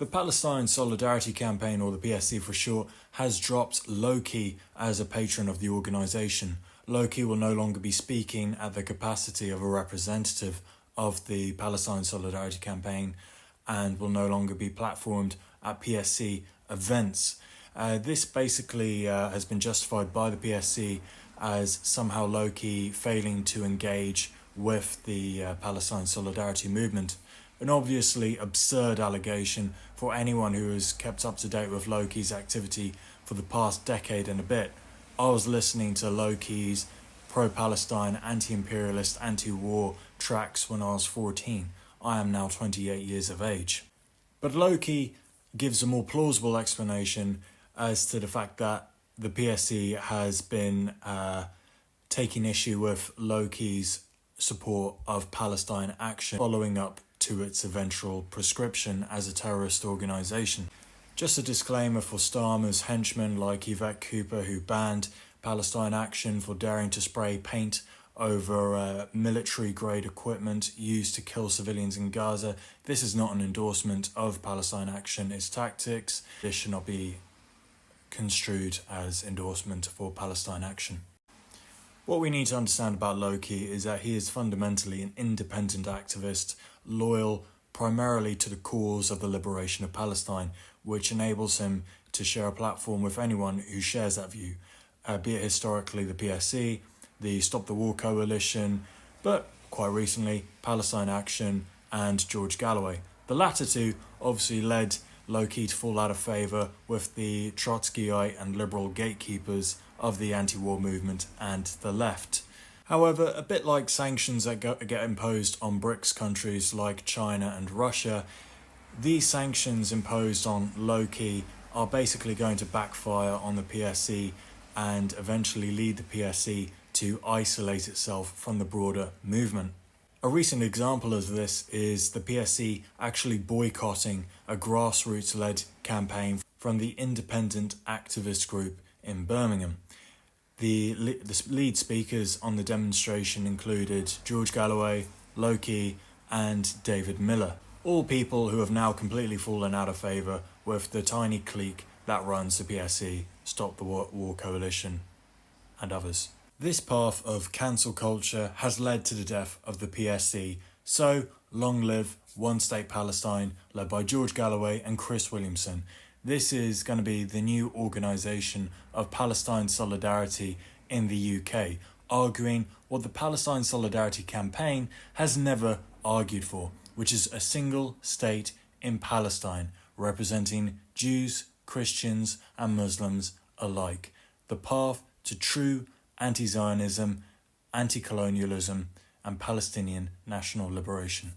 The Palestine Solidarity Campaign, or the PSC for short, has dropped Lowkey as a patron of the organisation. Lowkey will no longer be speaking at the capacity of a representative of the Palestine Solidarity Campaign and will no longer be platformed at PSC events. This basically has been justified by the PSC as somehow Lowkey failing to engage with the Palestine Solidarity movement. An obviously absurd allegation for anyone who has kept up to date with Lowkey's activity for the past decade and a bit. I was listening to Lowkey's pro-Palestine, anti-imperialist, anti-war tracks when I was 14. I am now 28 years of age. But Lowkey gives a more plausible explanation as to the fact that the PSC has been taking issue with Lowkey's support of Palestine Action following up to its eventual prescription as a terrorist organisation. Just a disclaimer for Starmer's henchmen like Yvette Cooper, who banned Palestine Action for daring to spray paint over military-grade equipment used to kill civilians in Gaza. This is not an endorsement of Palestine Action, its tactics. This should not be construed as endorsement for Palestine Action. What we need to understand about Lowkey is that he is fundamentally an independent activist, loyal primarily to the cause of the liberation of Palestine, which enables him to share a platform with anyone who shares that view, be it historically the PSC, the Stop the War Coalition, but quite recently Palestine Action and George Galloway. The latter two obviously led Lowkey to fall out of favour with the Trotskyite and liberal gatekeepers of the anti-war movement and the left. However, a bit like sanctions that get imposed on BRICS countries like China and Russia, these sanctions imposed on Lowkey are basically going to backfire on the PSC and eventually lead the PSC to isolate itself from the broader movement. A recent example of this is the PSC actually boycotting a grassroots-led campaign from the independent activist group in Birmingham. The lead speakers on the demonstration included George Galloway, Lowkey and David Miller, all people who have now completely fallen out of favour with the tiny clique that runs the PSC, Stop the War Coalition and others. This path of cancel culture has led to the death of the PSC, so long live One State Palestine, led by George Galloway and Chris Williamson. This is going to be the new organisation of Palestine Solidarity in the UK, arguing what the Palestine Solidarity Campaign has never argued for, which is a single state in Palestine, representing Jews, Christians and Muslims alike. The path to true anti-Zionism, anti-colonialism and Palestinian national liberation.